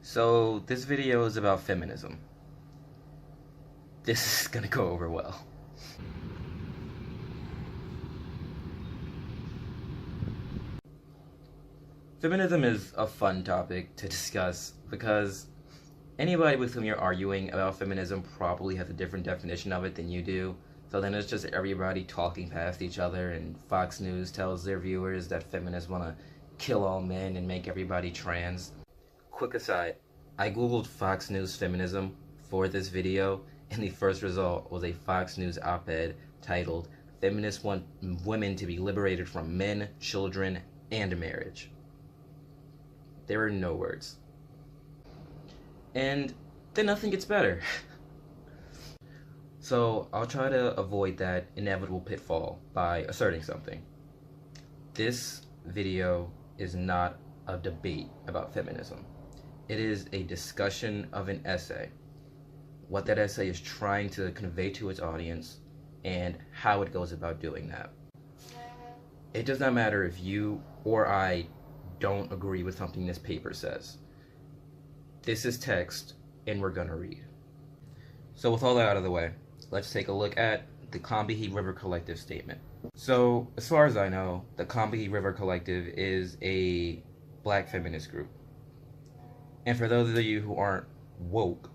So this video is about feminism. This is gonna go over well. Feminism is a fun topic to discuss because anybody with whom you're arguing about feminism probably has a different definition of it than you do. So then it's just everybody talking past each other, and Fox News tells their viewers that feminists want to kill all men and make everybody trans. Quick aside, I googled Fox News feminism for this video, and the first result was a Fox News op-ed titled, "Feminists Want Women to be Liberated from Men, Children, and Marriage." There are no words. And then nothing gets better. So I'll try to avoid that inevitable pitfall by asserting something. This video is not a debate about feminism. It is a discussion of an essay, what that essay is trying to convey to its audience, and how it goes about doing that. It does not matter if you or I don't agree with something this paper says. This is text, and we're gonna read. So with all that out of the way, let's take a look at the Combahee River Collective Statement. So, as far as I know, the Combahee River Collective is a black feminist group. And for those of you who aren't woke,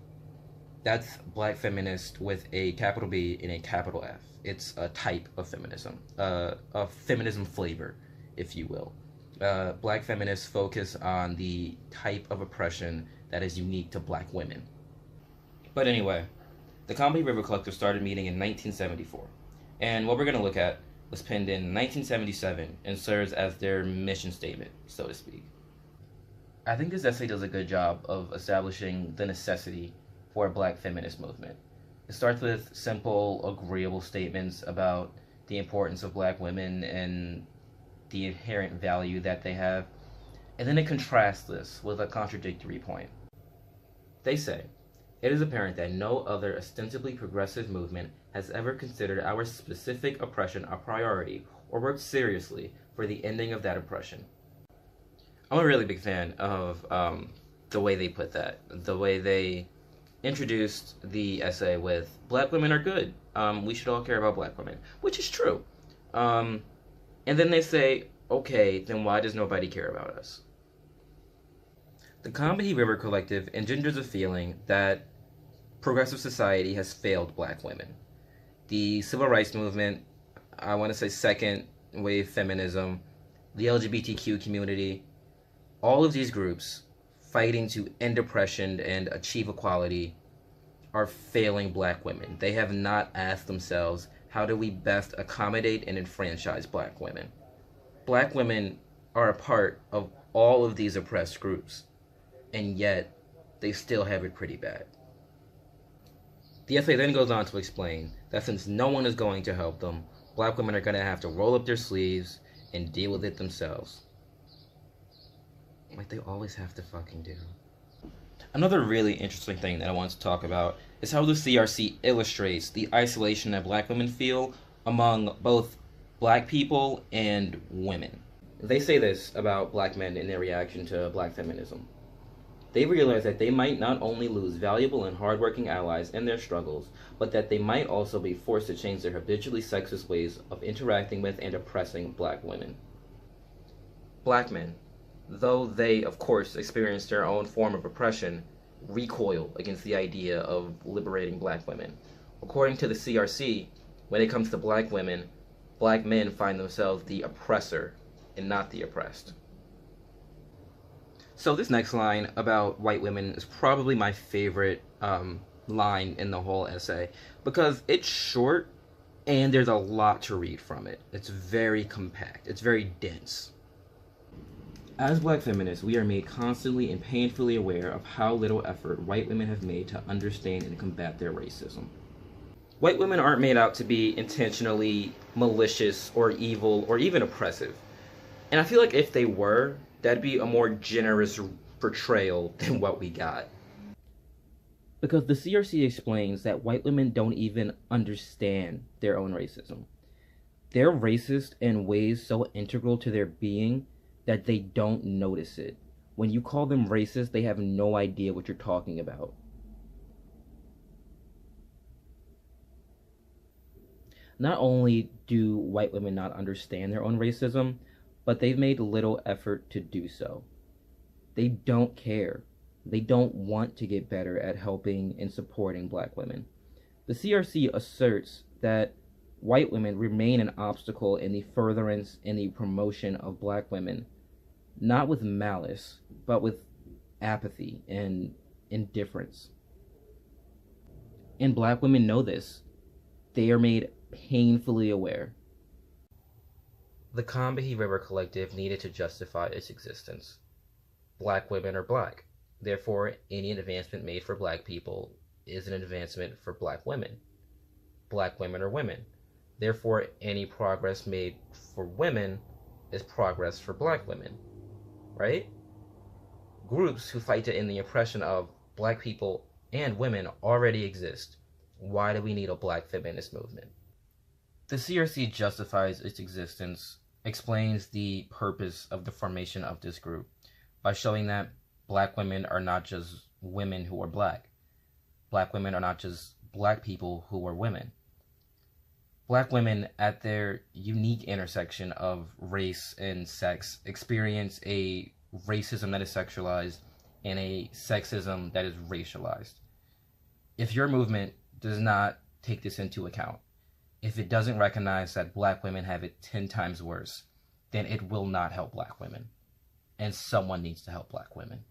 that's black feminist with a capital B and a capital F. It's a type of feminism, a feminism flavor, if you will. Black feminists focus on the type of oppression that is unique to black women. But anyway, the Combahee River Collective started meeting in 1974, and what we're going to look at was penned in 1977 and serves as their mission statement, so to speak. I think this essay does a good job of establishing the necessity for a black feminist movement. It starts with simple, agreeable statements about the importance of black women and the inherent value that they have, and then it contrasts this with a contradictory point. They say, "It is apparent that no other ostensibly progressive movement has ever considered our specific oppression a priority or worked seriously for the ending of that oppression." I'm a really big fan of the way they put that, the way they introduced the essay with, "Black women are good. We should all care about black women," which is true. And then they say, "Okay, then why does nobody care about us?" The Combahee River Collective engenders a feeling that progressive society has failed black women. The civil rights movement, I want to say second wave feminism, the LGBTQ community, all of these groups fighting to end oppression and achieve equality are failing black women. They have not asked themselves, how do we best accommodate and enfranchise black women? Black women are a part of all of these oppressed groups, and yet they still have it pretty bad. The essay then goes on to explain that since no one is going to help them, black women are going to have to roll up their sleeves and deal with it themselves. Like they always have to fucking do. Another really interesting thing that I want to talk about is how the CRC illustrates the isolation that black women feel among both black people and women. They say this about black men in their reaction to black feminism. They realize that they might not only lose valuable and hardworking allies in their struggles, but that they might also be forced to change their habitually sexist ways of interacting with and oppressing black women. Black men, though they, of course, experience their own form of oppression, recoil against the idea of liberating black women. According to the CRC, when it comes to black women, black men find themselves the oppressor and not the oppressed. So this next line about white women is probably my favorite line in the whole essay because it's short and there's a lot to read from it. It's very compact. It's very dense. As black feminists, we are made constantly and painfully aware of how little effort white women have made to understand and combat their racism. White women aren't made out to be intentionally malicious or evil or even oppressive. And I feel like if they were, that'd be a more generous portrayal than what we got. Because the CRC explains that white women don't even understand their own racism. They're racist in ways so integral to their being that they don't notice it When you call them racist, they have no idea what you're talking about. Not only do white women not understand their own racism, but they've made little effort to do so. They don't care. They don't want to get better at helping and supporting black women. The CRC asserts that white women remain an obstacle in the furtherance and the promotion of black women, not with malice, but with apathy and indifference. And black women know this. They are made painfully aware. The Combahee River Collective needed to justify its existence. Black women are black. Therefore, any advancement made for black people is an advancement for black women. Black women are women. Therefore, any progress made for women is progress for black women. Right? Groups who fight to end the oppression of black people and women already exist. Why do we need a black feminist movement? The CRC justifies its existence, explains the purpose of the formation of this group by showing that black women are not just women who are black. Black women are not just black people who are women. Black women, at their unique intersection of race and sex, experience a racism that is sexualized and a sexism that is racialized. If your movement does not take this into account, if it doesn't recognize that black women have it 10 times worse, then it will not help black women. And someone needs to help black women.